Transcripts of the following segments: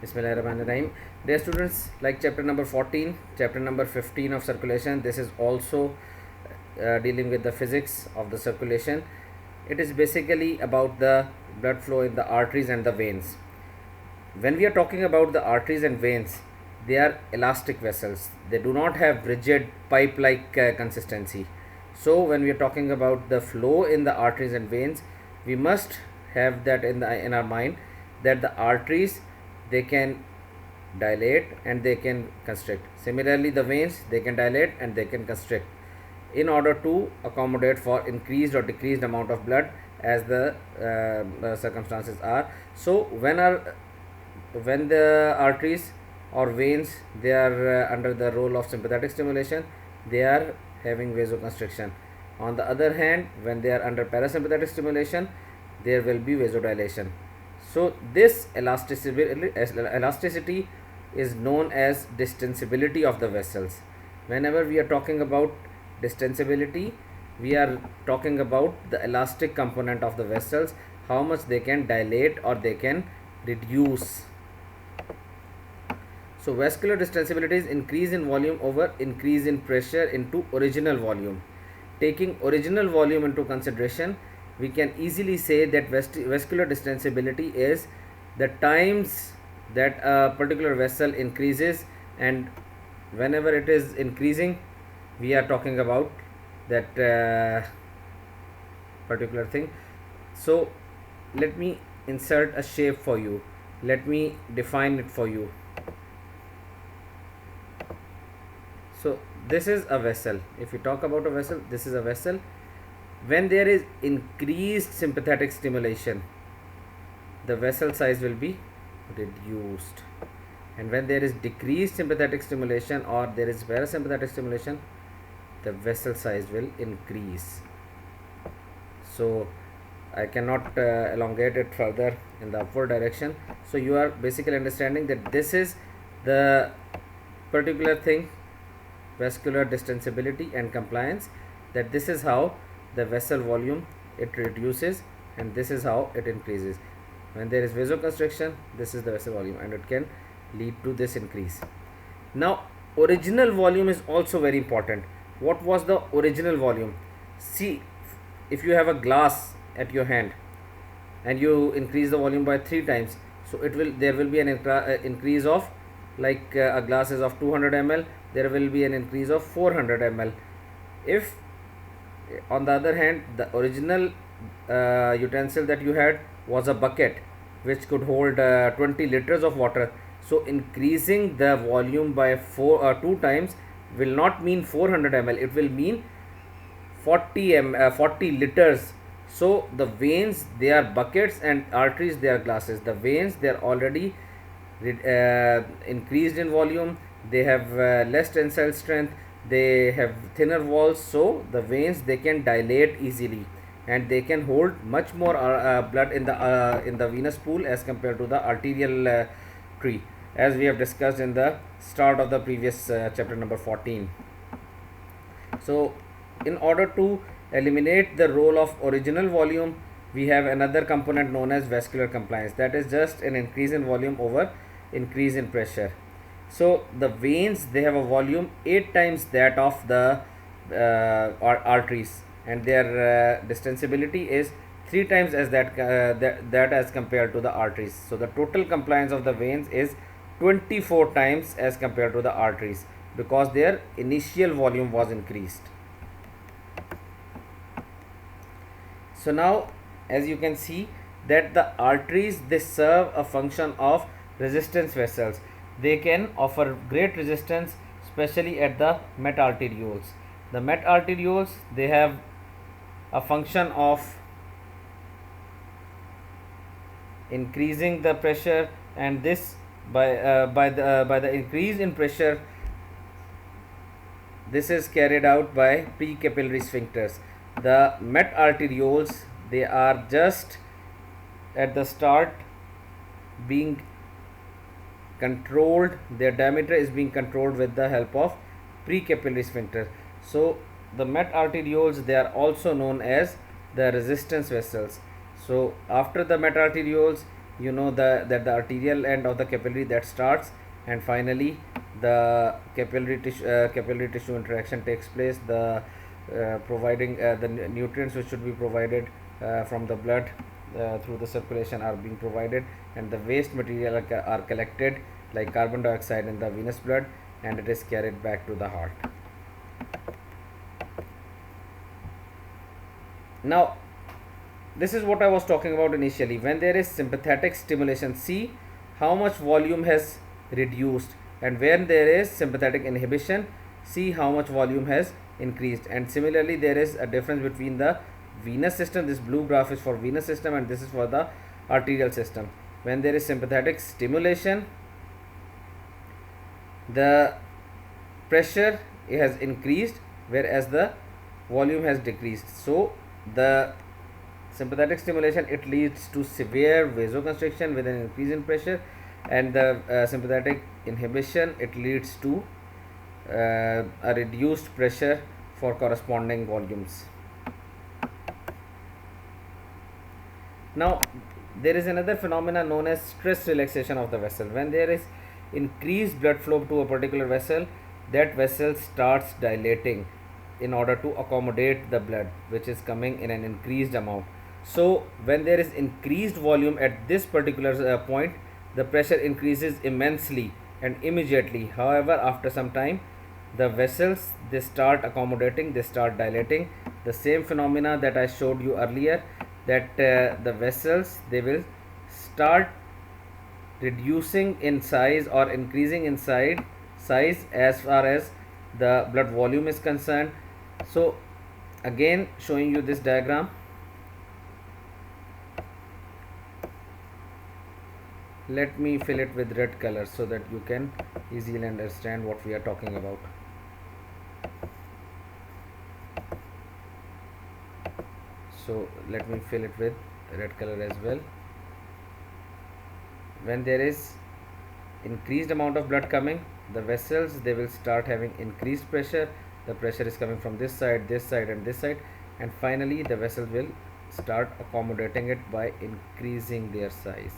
Bismillahirrahmanirrahim. Dear students, like chapter number 14, chapter number 15 of circulation, this is also dealing with the physics of the circulation. It is basically about the blood flow in the arteries and the veins. When we are talking about the arteries and veins, they are elastic vessels. They do not have rigid pipe like consistency. So when we are talking about the flow in the arteries and veins, we must have that in our mind, that the arteries, they can dilate and they can constrict. Similarly, the veins, they can dilate and they can constrict in order to accommodate for increased or decreased amount of blood as the circumstances are. So when the arteries or veins, they are under the role of sympathetic stimulation, they are having vasoconstriction. On the other hand, when they are under parasympathetic stimulation, there will be vasodilation. So this elasticity is known as distensibility of the vessels. Whenever we are talking about distensibility, we are talking about the elastic component of the vessels, how much they can dilate or they can reduce. So vascular distensibility is increase in volume over increase in pressure into original volume. Taking original volume into consideration, we can easily say that vascular distensibility is the times that a particular vessel increases, and whenever it is increasing, we are talking about that particular thing. So let me insert a shape for you. Let me define it for you. So this is a vessel. If we talk about a vessel, this is a vessel. When there is increased sympathetic stimulation, the vessel size will be reduced, and when there is decreased sympathetic stimulation or there is parasympathetic stimulation, the vessel size will increase. So I cannot elongate it further in the upward direction. So you are basically understanding that this is the particular thing, vascular distensibility and compliance, that this is how the vessel volume it reduces and this is how it increases. When there is vasoconstriction, this is the vessel volume and it can lead to this increase. Now original volume is also very important. What was the original volume? See, if you have a glass at your hand and you increase the volume by 3 times, so there will be an increase of, like a glass is of 200 ml, there will be an increase of 400 ml. If on the other hand the original utensil that you had was a bucket which could hold 20 liters of water, so increasing the volume by 2 times will not mean 400 ml, it will mean 40 liters. So the veins, they are buckets and arteries, they are glasses. The veins, they are already increased in volume, they have less tensile strength, they have thinner walls, so the veins, they can dilate easily and they can hold much more blood in the venous pool as compared to the arterial tree, as we have discussed in the start of the previous chapter number 14. So in order to eliminate the role of original volume, we have another component known as vascular compliance, that is just an increase in volume over increase in pressure. So the veins, they have a volume 8 times that of the arteries, and their distensibility is 3 times as that as compared to the arteries. So the total compliance of the veins is 24 times as compared to the arteries, because their initial volume was increased. So now, as you can see, that the arteries, they serve a function of resistance vessels. They can offer great resistance, especially at the metarterioles. The metarterioles, they have a function of increasing the pressure, and this by the increase in pressure, this is carried out by precapillary sphincters. The metarterioles, they are just at the start being controlled, their diameter is being controlled with the help of precapillary sphincter. So the metarterioles, they are also known as the resistance vessels. So after the metarterioles, you know that the arterial end of the capillary that starts, and finally the capillary tissue interaction takes place, the providing the nutrients which should be provided from the blood through the circulation are being provided, and the waste material are collected like carbon dioxide in the venous blood, and it is carried back to the heart. Now this is what I was talking about initially. When there is sympathetic stimulation, see how much volume has reduced, and when there is sympathetic inhibition, see how much volume has increased. And similarly, there is a difference between the venous system. This blue graph is for venous system and this is for the arterial system. When there is sympathetic stimulation, the pressure has increased, whereas the volume has decreased. So the sympathetic stimulation, it leads to severe vasoconstriction with an increase in pressure, and the sympathetic inhibition, it leads to a reduced pressure for corresponding volumes. Now there is another phenomena known as stress relaxation of the vessel. When there is increased blood flow to a particular vessel, that vessel starts dilating in order to accommodate the blood which is coming in an increased amount. So when there is increased volume at this particular point, the pressure increases immensely and immediately. However, after some time, the vessels, they start accommodating, they start dilating. The same phenomena that I showed you earlier, that the vessels, they will start reducing in size or increasing in size as far as the blood volume is concerned. So again, showing you this diagram. Let me fill it with red color so that you can easily understand what we are talking about. So let me fill it with red color as well. When there is increased amount of blood coming, the vessels, they will start having increased pressure. The pressure is coming from this side and this side, and finally the vessels will start accommodating it by increasing their size.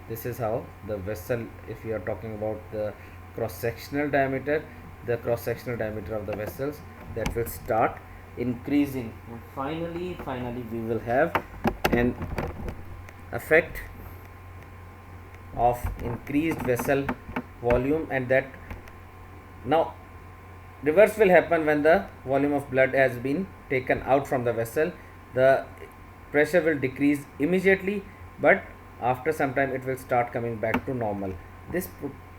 This is how the vessel, if we are talking about the cross-sectional diameter, the cross-sectional diameter of the vessels, that will start increasing, and finally we will have an effect of increased vessel volume. And that now reverse will happen when the volume of blood has been taken out from the vessel. The pressure will decrease immediately, but after some time it will start coming back to normal. This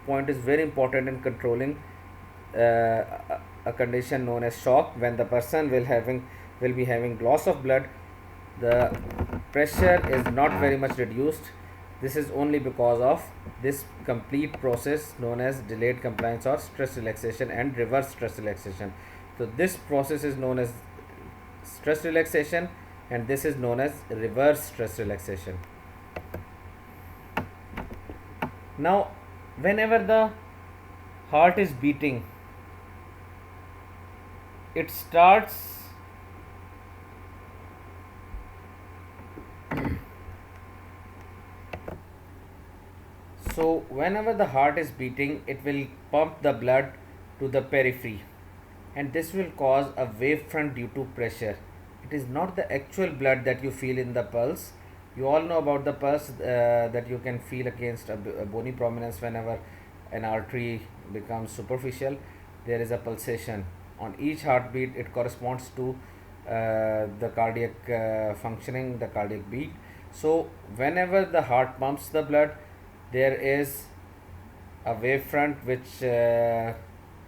point is very important in controlling a condition known as shock. When the person will be having loss of blood, the pressure is not very much reduced. This is only because of this complete process known as delayed compliance or stress relaxation and reverse stress relaxation. So this process is known as stress relaxation, and this is known as reverse stress relaxation. Now whenever the heart is beating, it starts so whenever the heart is beating, it will pump the blood to the periphery, and this will cause a wavefront due to pressure. It is not the actual blood that you feel in the pulse. You all know about the pulse that you can feel against a bony prominence. Whenever an artery becomes superficial, there is a pulsation on each heartbeat. It corresponds to the cardiac functioning, the cardiac beat. So whenever the heart pumps the blood, there is a wavefront which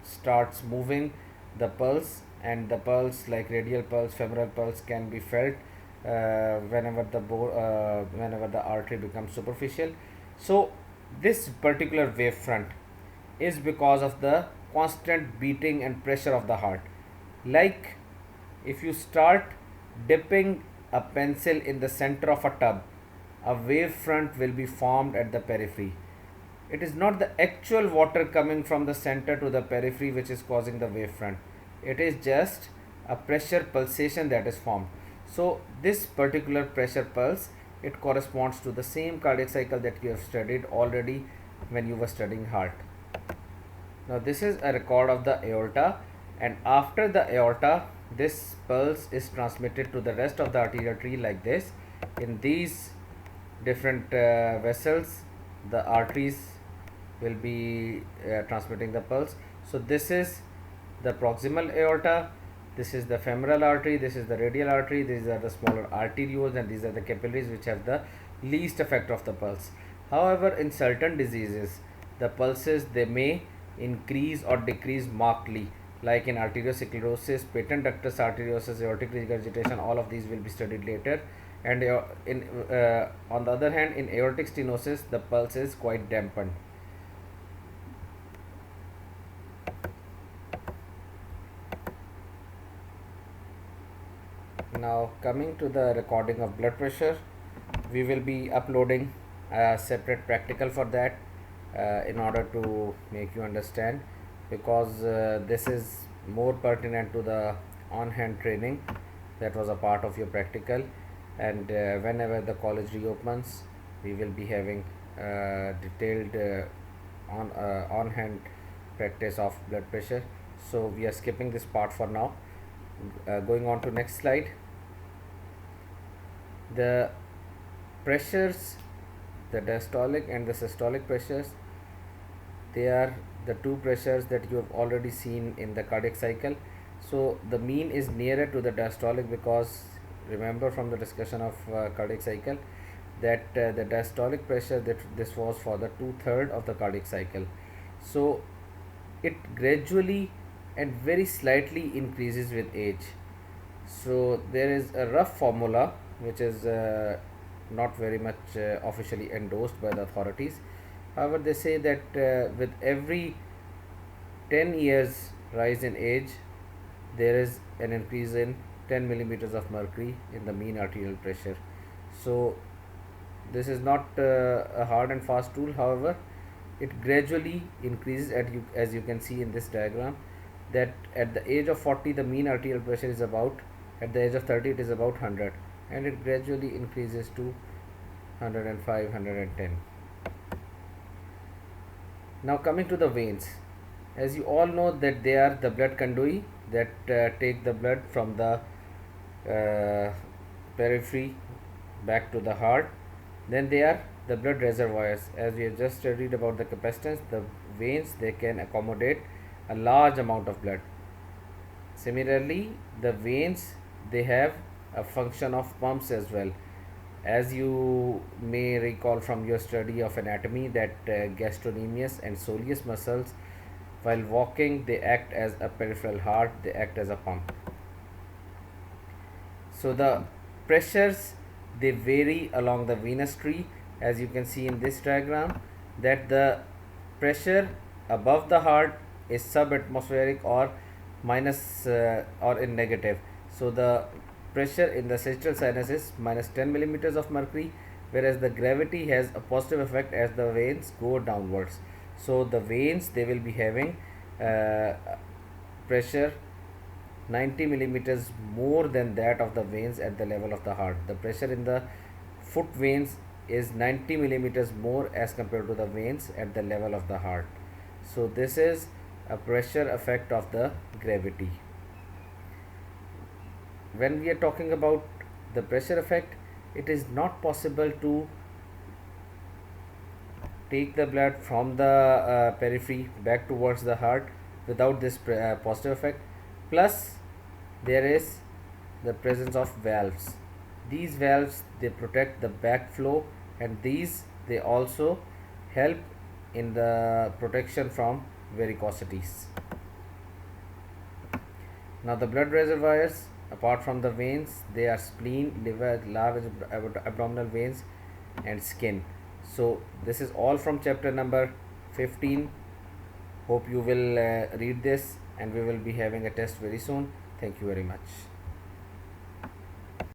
starts moving the pulse, and the pulse, like radial pulse, femoral pulse, can be felt whenever the artery becomes superficial. So this particular wavefront is because of the constant beating and pressure of the heart. Like if you start dipping a pencil in the center of a tub, a wavefront will be formed at the periphery. It is not the actual water coming from the center to the periphery which is causing the wavefront. It is just a pressure pulsation that is formed. So this particular pressure pulse it corresponds to the same cardiac cycle that you have studied already when you were studying heart. Now this is a record of the aorta, and after the aorta this pulse is transmitted to the rest of the arterial tree like this. In these different vessels, the arteries will be transmitting the pulse. So this is the proximal aorta, this is the femoral artery, this is the radial artery, these are the smaller arterioles, and these are the capillaries which have the least effect of the pulse. However, in certain diseases the pulses, they may increase or decrease markedly, like in arteriosclerosis, patent ductus arteriosus, aortic regurgitation. All of these will be studied later. And on the other hand, in aortic stenosis the pulse is quite dampened. Now coming to the recording of blood pressure, we will be uploading a separate practical for that in order to make you understand, because this is more pertinent to the on-hand training that was a part of your practical. And whenever the college reopens, we will be having detailed on-hand practice of blood pressure. So we are skipping this part for now. Going on to next slide. The pressures, the diastolic and the systolic pressures, they are the two pressures that you have already seen in the cardiac cycle. So the mean is nearer to the diastolic, because remember from the discussion of cardiac cycle that the diastolic pressure, that this was for the 2/3 of the cardiac cycle. So it gradually and very slightly increases with age. So there is a rough formula which is not very much officially endorsed by the authorities. However, they say that with every 10 years rise in age, there is an increase in 10 millimeters of mercury in the mean arterial pressure. So this is not a hard and fast rule. However, it gradually increases as you can see in this diagram, that at the age of 40 the mean arterial pressure is about, at the age of 30 it is about 100, and it gradually increases to 105, 110. Now coming to the veins, as you all know that they are the blood conduit that take the blood from the periphery back to the heart. Then they are the blood reservoirs. As we have just studied about the capacitance, the veins, they can accommodate a large amount of blood. Similarly, the veins, they have a function of pumps as well. As you may recall from your study of anatomy, that gastrocnemius and soleus muscles, while walking, they act as a peripheral heart, they act as a pump. So the pressures, they vary along the venous tree, as you can see in this diagram, that the pressure above the heart is subatmospheric or minus or in negative. So the pressure in the sagittal sinus is minus 10 millimeters of mercury, whereas the gravity has a positive effect as the veins go downwards. So the veins, they will be having pressure 90 millimeters more than that of the veins at the level of the heart. The pressure in the foot veins is 90 millimeters more as compared to the veins at the level of the heart. So this is a pressure effect of the gravity. When we are talking about the pressure effect, it is not possible to take the blood from the periphery back towards the heart without this positive effect. Plus there is the presence of valves. These valves, they protect the backflow, and these, they also help in the protection from varicosities. Now the blood reservoirs, apart from the veins, they are spleen, liver, large abdominal veins, and skin. So this is all from chapter number 15. Hope you will read this, and we will be having a test very soon. Thank you very much.